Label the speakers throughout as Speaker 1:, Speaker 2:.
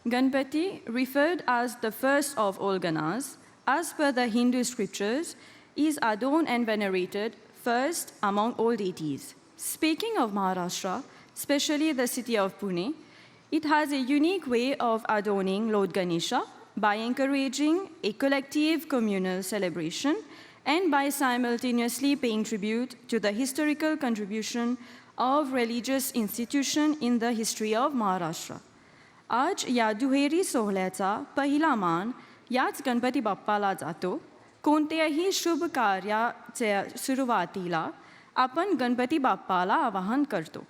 Speaker 1: Ganpati, referred as the first of all Ganas, as per the Hindu scriptures, is adored and venerated first among all deities. Speaking of Maharashtra, especially the city of Pune, it has a unique way of adorning Lord Ganesha by encouraging a collective communal celebration and by simultaneously paying tribute to the historical contribution of religious institution in the history of Maharashtra. आज या दुहेरी सोहळ्याचा पहिला मान याच गणपती बाप्पाला जातो. कोणत्याही शुभ कार्याच्या सुरुवातीला आपण गणपती बाप्पाला आवाहन करतो.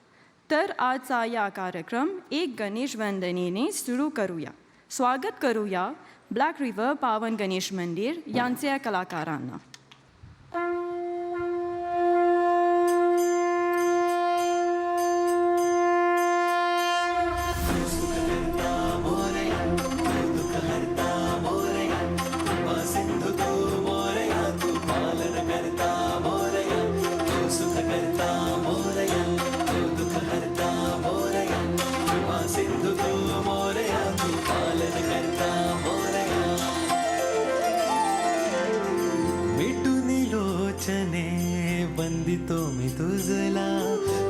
Speaker 1: तर आजचा या कार्यक्रम एक गणेश वंदनेने सुरू करूया. स्वागत करूया ब्लॅक रिव्हर पावन गणेश मंदिर यांच्या कलाकारांना.
Speaker 2: वंदितो मी तुझला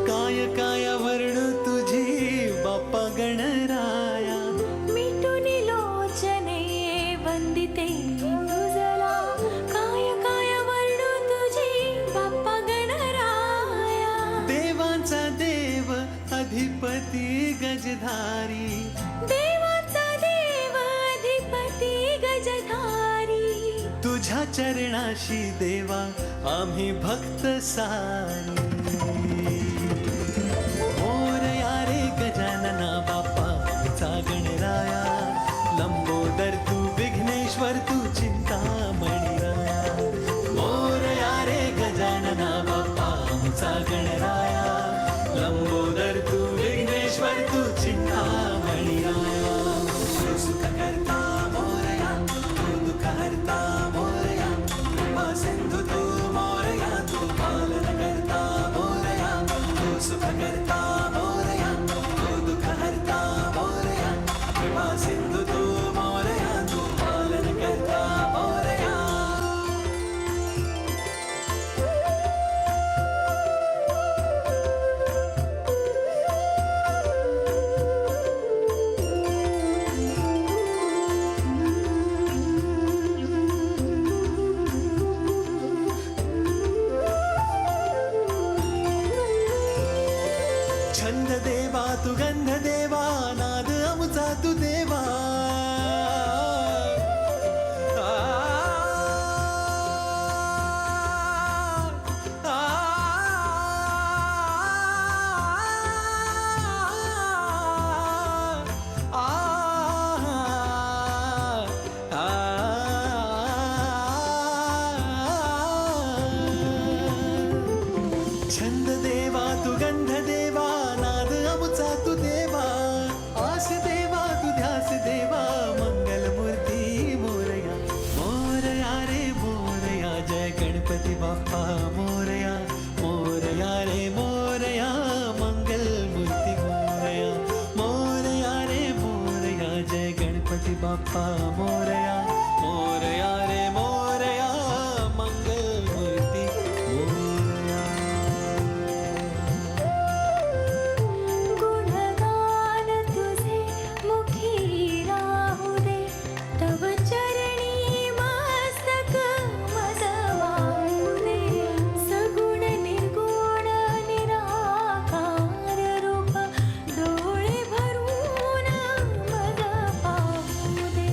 Speaker 2: काय काय वर्णू तुझी बाप्पा गणराया.
Speaker 3: मिटून लोचने वंदिते तुझला काय काय वर्णू तुझी बाप्पा गणराया.
Speaker 2: देवांचा देव अधिपती गजधारी,
Speaker 3: देवाचा देव अधिपती गजधारी.
Speaker 2: तुझ्या चरणाशी देवा आम्ही भक्त सारी. मोरया रे गजानना बाप्पा गणराया, लंबोदर तू विघ्नेश्वर तू चिंतामणी राया. मोरया रे गजानना बाप्पा गणराया, लंबोदर तू विघ्नेश्वर तू चिंतामणी राया. सुख करता मोरया, दुःख हरता मोरया, कृपा सिंधु तू मोरया, तू पालन करता मोरया. तू सुख करता मोरया, तू दुःख हरता मोरया, कृपा सिंधु तू मोरया, तू पालन करता मोरया. छंद देवा तू गंध देवा, नाद अमुचा तू देवा. छंद देवा तू गंध देवा, नाद अमुचा तू देवा. आस देवा तू ध्यास देवा, मंगल मूर्ती मोरया. मोरया रे मोरया, जय गणपती बाप्पा मोरया. मोरया रे मोरया, मंगल मूर्ती मोरया. मोरया रे मोरया, जय गणपती बाप्पा मोरया. मोरया रे मोरया, मंगल मूर्ती मोरया.
Speaker 3: गुणगान तुझे मुखी राहू दे, तव चरणी मस्तक मज वाहू दे. सगुण निर्गुण निराकार रूप, डोळे भरून मज पाहू दे.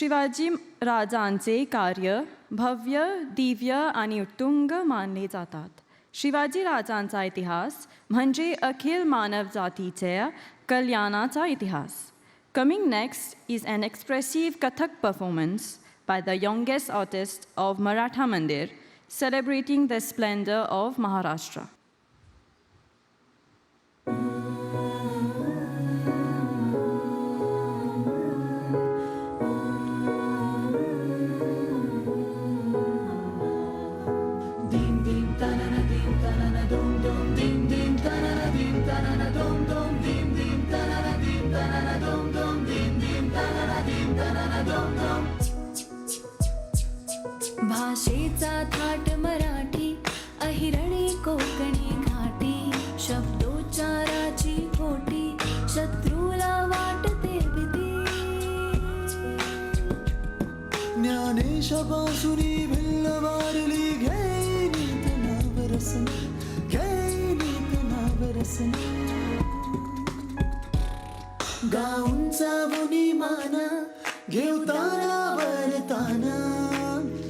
Speaker 1: शिवाजी राजांचे कार्य भव्य, दिव्य आणि उत्तुंग मानले जातात. शिवाजी राजांचा इतिहास म्हणजे अखिल मानवजातीच्या कल्याणाचा इतिहास. Coming next is an expressive Kathak performance by the youngest artist of Maratha Mandir, celebrating the splendor of Maharashtra.
Speaker 3: भाषेचा थाट मराठी, अहिरणी कोकणी घाटी, शब्दोच्चाराची खोटी, शत्रूला वाटते भीती.
Speaker 2: ज्ञानेश बासुरी भिल्ल वारली, घेईनीत नावरसन, घेईनीत नावरसन. गाऊंचा बुनी माना, घेवताना वरताना.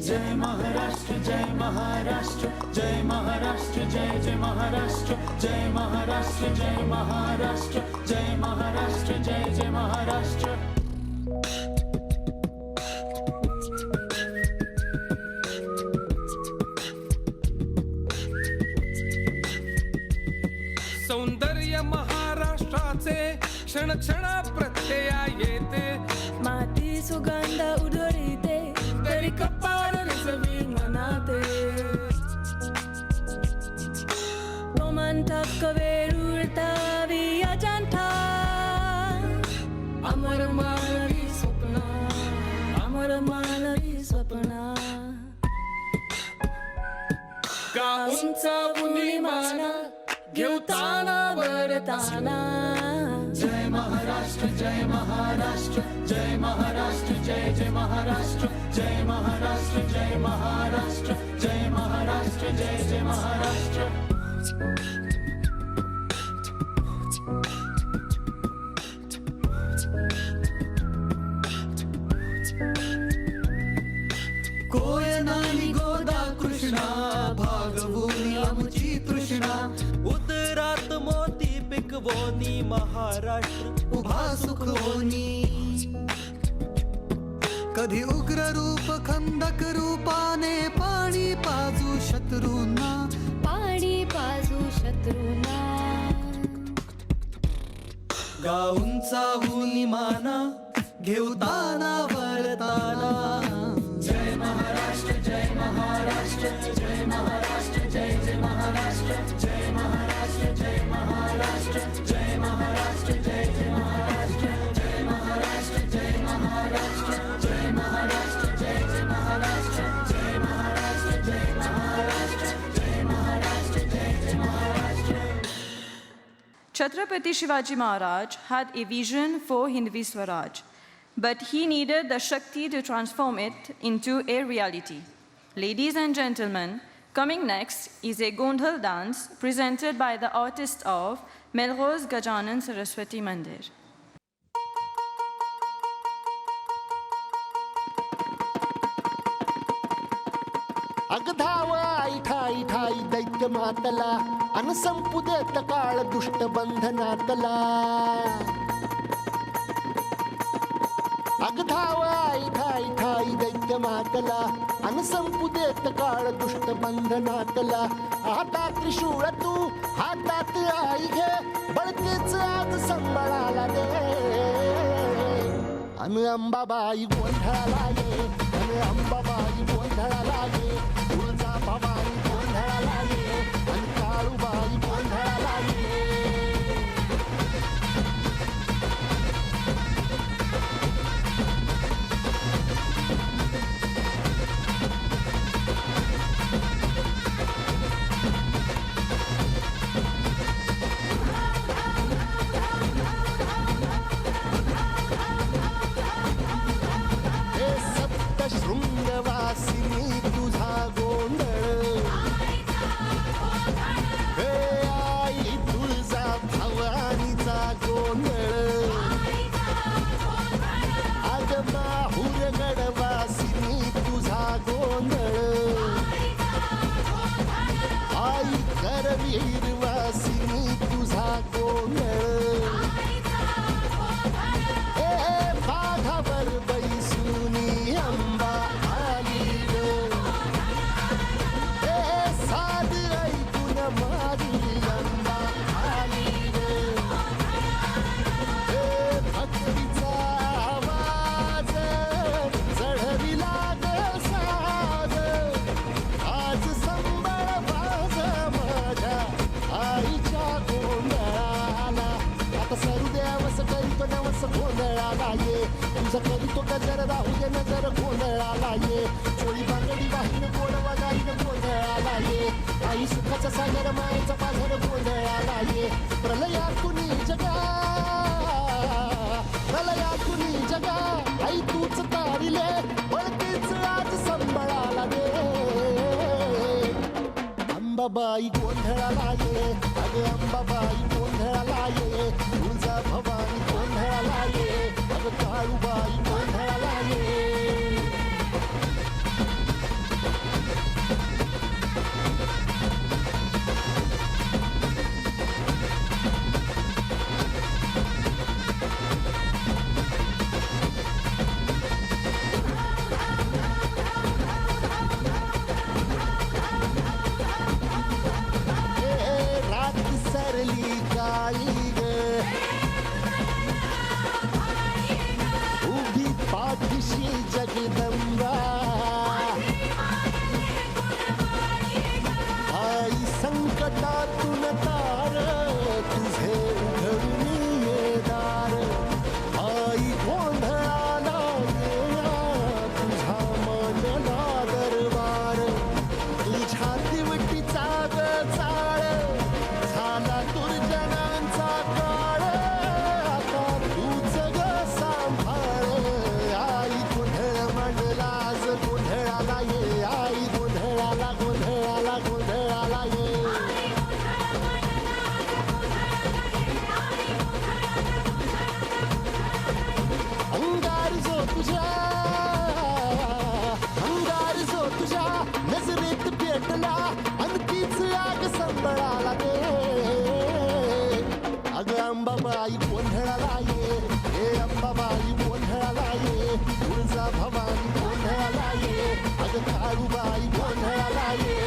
Speaker 2: जय महाराष्ट्र, जय महाराष्ट्र, जय महाराष्ट्र, जय जय महाराष्ट्र, जय महाराष्ट्र, जय महाराष्ट्र, जय महाराष्ट्र, जय जय महाराष्ट्र.
Speaker 4: सौंदर्य महाराष्ट्राचे क्षण क्षण प्रत्यया येते.
Speaker 3: माती सुगंध उधळीते, तरी कपाळ रिजवी मनाते. रोमांचक वेरुळतावी अजंठा, अमर मानवी स्वप्न, अमर मानवी स्वप्न. गाऊंचा पूर्णिमाना, घेवताना वरताना.
Speaker 2: जय महाराष्ट्र, जय महाराष्ट्र, जय महाराष्ट्र, जय जय महाराष्ट्र, जय महाराष्ट्र, जय महाराष्ट्र, जय महाराष्ट्र, जय जय महाराष्ट्र. कोयनानी गोदा कृष्णा, भागवूनी आमची तृष्णा. उदरात मोती पिकवोनी, महाराष्ट्र उभा सुखवोनी. कधी उग्र रूप खंदक रूपाने, पाणी पाजू शत्रूंना,
Speaker 3: पाणी पाजू शत्रूंना.
Speaker 2: गाऊंचा हुनी माना, घेवताना वरताना. जय महाराष्ट्र, जय महाराष्ट्र, जय महाराष्ट्र, जय जय महाराष्ट्र, जय महाराष्ट्र, जय महाराष्ट्र, जय महाराष्ट्र, जय जय महाराष्ट्र, जय महाराष्ट्र, जय महाराष्ट्र, जय महाराष्ट्र, जय जय महाराष्ट्र, जय महाराष्ट्र, जय महाराष्ट्र, जय महाराष्ट्र, जय जय Maharashtra.
Speaker 1: Chhatrapati Shivaji Maharaj had a vision for Hindvi Swaraj, but he needed the Shakti to transform it into a reality. Ladies and gentlemen, coming next is a Gondhal dance presented by the artists of Melrose Gajanan Saraswati Mandir.
Speaker 5: अगधाव आई ठाई ठाई दैत्य मातला, अन संपुदेत काळ दुष्ट बंधनातला. अगधाव आई ठाई ठाई दैत्य मातला, अन संपुदेत काळ दुष्ट बंधनातला. हातात त्रिशूळ तू, हातात आई घे, बळतेच आज संबळाला दे. अन अंबाबाई गोंधळाला ये, अन अंबाबाई गोंधळाला ये. तुळजाभवानी गोंधळाला ये, अन काळूबाई गोंधळाला ये. हे सप्तशृंगवासिनी तुझा गोंधळ, गोंधळ आई करवीर वासिनी तुझा गोंधळ ए बाघावर बैसुनी अंबा आली ग ए साध ऐकून माझी अंबा आली ग ए भक्तीचा आवाज चढविला ग साज आज संबळ वाज माझ्या आईच्या गोंधळाला आता सरू द्यावस करीतो नवस गोंधळाला ये तुझं करीतो गजर राहू दे नजर गोंधळाला ये चोळी बांगडी वाहीन गोडवा गाईन गोंधळाला ये आई सुखाचा सागर मायेचा पाझर गोंधळाला ये प्रलयातुनी जगा प्रलयातुनी जगा आई तूच तारिले बळतीच आज संबळाला दे अंबाबाई गोंधळाला ये अगं अंबाबाई गोंधळाला ये तुळजा भवानी गोंधळाला ये अगं काळूबाई गोंधळाला ये ए रात सरली काळी ग उभी पाठीशी जगदंबा आई संकटातून तार तुझे उघडून ये दार आई गोंधळाला येणार तुझा मांडला दरबार तुझ्या दिवटीचा ग चाळ झाला दुर्जनांचा काळ आता तूच ग सांभाळ आई गोंधळ मांडला आज गोंधळाला ये आई गोंधळाला गोंधळाला गोंधळाला ये अंगार जो तुझ्या नजरेत पेटला आणि तीच आग संबळाला दे अगं अंबाबाई गोंधळाला ये हे अंबाबाई गोंधळाला ये तुळजा भवानी गोंधळाला ये अगं काळूबाई गोंधळाला ये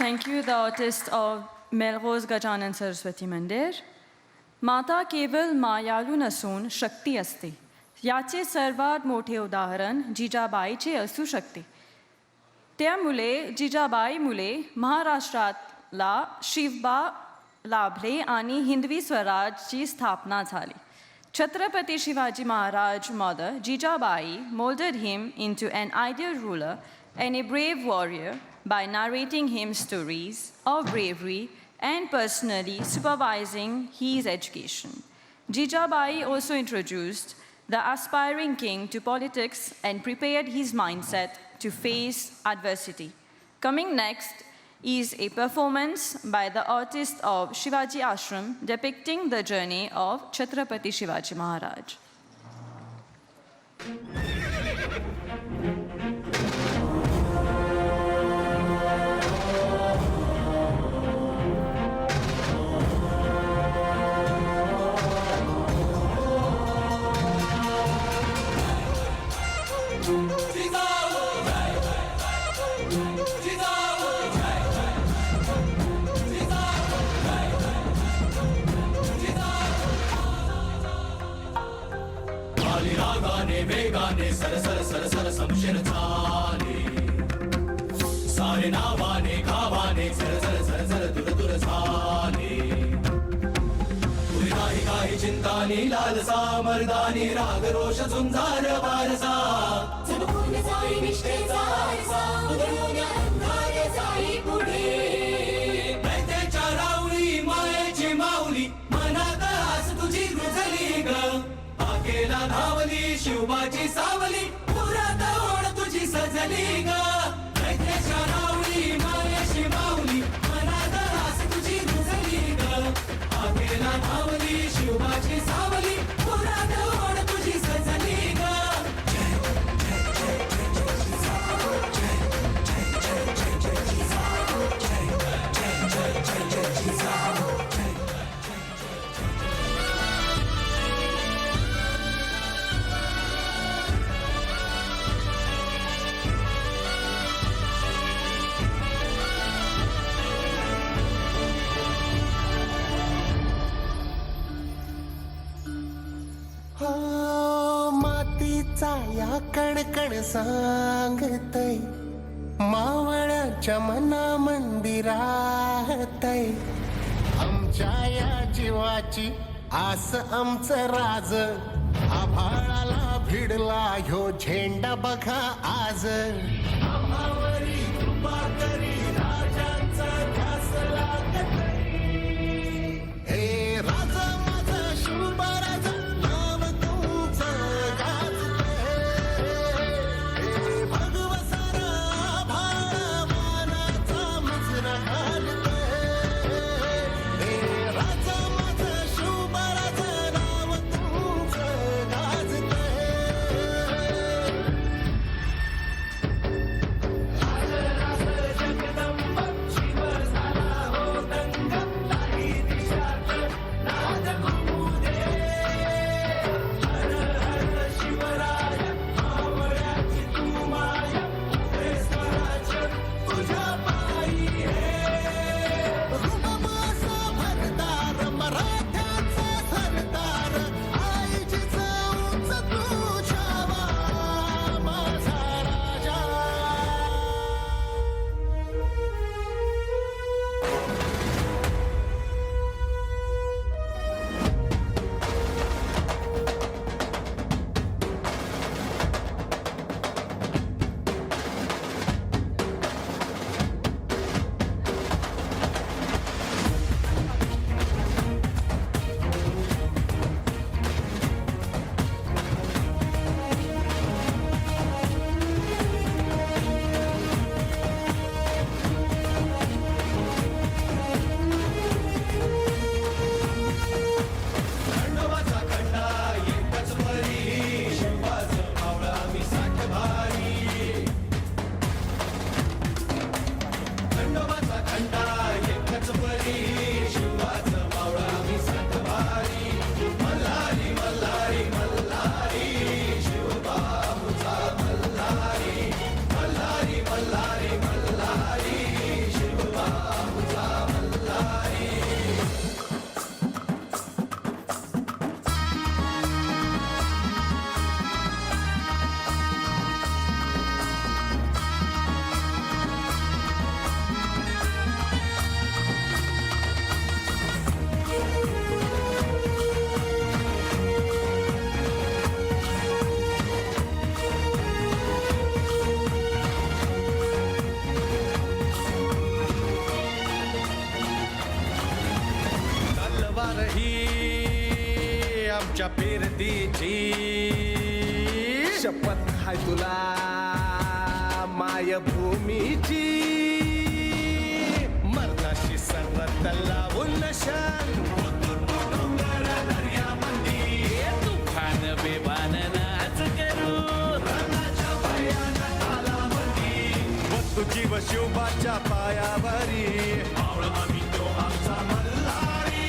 Speaker 1: Thank you, the artists of Melrose Gajanan Saraswati Mandir. माता केवळ मायाळू नसून शक्ती असते. याचे सर्वात मोठे उदाहरण जिजाबाईचे असू शकते. त्यामुळे जिजाबाईमुळे महाराष्ट्राला शिवबा लाभले आणि हिंदवी स्वराज्याची स्थापना झाली. Chhatrapati Shivaji Maharaj mother Jijabai molded him into an ideal ruler and a brave warrior by narrating him stories of bravery and personally supervising his education. Jijabai also introduced the aspiring king to politics and prepared his mindset to face adversity. Coming next is a performance by the artists of Shivaji Ashram depicting the journey of Chhatrapati Shivaji Maharaj.
Speaker 2: रागाने वेगाने sir sir sir sir समशीर झाले सारे नावाने गावाने sir sir sir sir दूर दूर झाले तुझी काही काही चिंतानी लालसा मर्दानी राग रोष झुंजार वारसा
Speaker 3: चमकून जाई निष्ठेचा आरसा उधळून अंधार जाई पुढे
Speaker 2: दैत्याच्या राऊळी मायेची माऊली मनात आस तुझी रुजली ग आकेला धावली शिवबाची सावली पुरात ओढ तुझी सजली ग दैत्याच्या राऊळी मायेची माऊली मनात आस तुझी रुजली ग आकेला धावली शिवबाची सावली पुरात ओढ तुझी सजली ग
Speaker 5: मातीचा या कणकण सांगतय मावळ्याच्या मना मंदिरातय आमच्या या जीवाची आस आमचं राज आभाळाला भिडला ह्यो झेंडा बघा आज आम्हावरी कृपा करी राजांचा ध्यास लागतय हे राजा माझा शिवबाराजा नाव तुमचं गाजतय हे भगवसारा आभाळ मानाचा मुजरा घालतय हे राजा माझा शिवबाराजा नाव तुमचं गाजतय
Speaker 4: आमच्या पेरतीची शपथ हाय तुला मायभूमीची तू जीव शिवबाच्या पायावरी मावळा आम्ही तो आमचा मल्हारी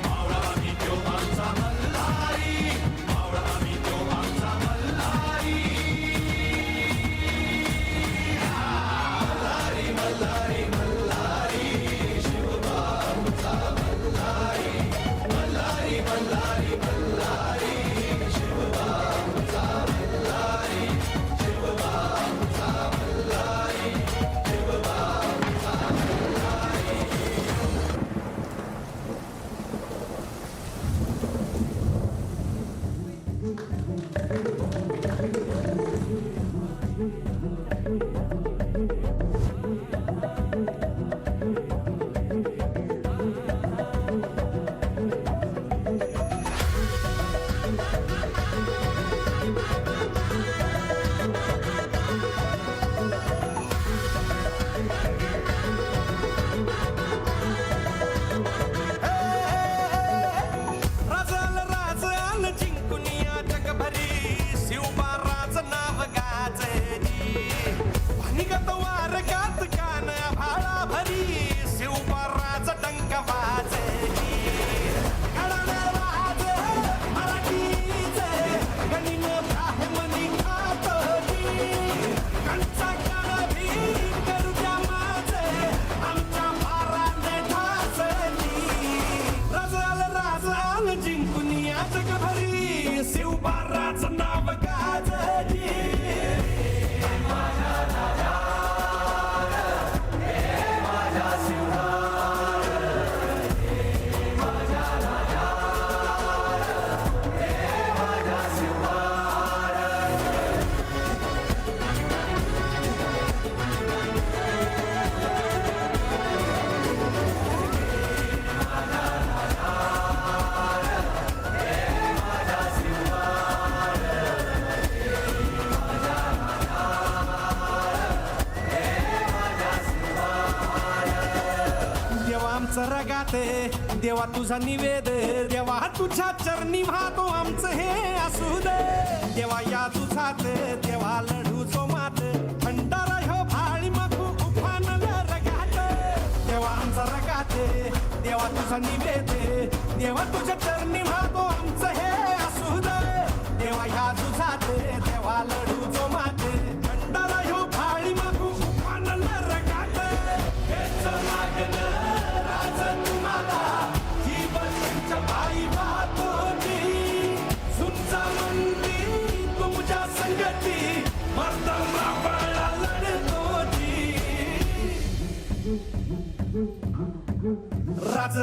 Speaker 4: मावळा आम्ही तो आमचा मल्हारी मावळा आम्ही तो आमचा मल्हारी मल्हारी मल्हारी मल्हारी शिवबाचा मल्हारी मल्हारी मल्हारी मल्हारी शिवबाचा मल्हारी शिवबाचा मल्हारी शिवबाचा मल्हारी राज आल जिंकून या जगभरी शिवबा राज नाव गाजली भानिगत वारगात कान भाळा भरी शिवबा राज डंक वाजली घराणं राज मराठीचे गणिन ब्राह्मणी खातली कंचा कळभी करू द्या माझे आमच्या भाराने ढासली राज आल जिंकून या जगभरी शिवबा राज नाव गाजली देवा आमचं रगाते देवा तुझा निवेद देवा तुझ्या चरणी वाहतो आमचं हे असू दे देवा या तुझात देवा लढू जो मात भंडारा ह्यो भाळी मखू उफानल रगात देवा आमचा रगाते देवा तुझा निवेद देवा तुझ्या चरणी वाहतो आमचं हे असू दे देवा या तुझात देवा लढू जो मात भंडारा ह्यो भाळी मखू उफानल रगात हेच मागणं तुम्हाला जीवनच्या पायी वाहतोची सुंचा मंदी तुमच्या संगती मर्दमा बाळा लढतोची राज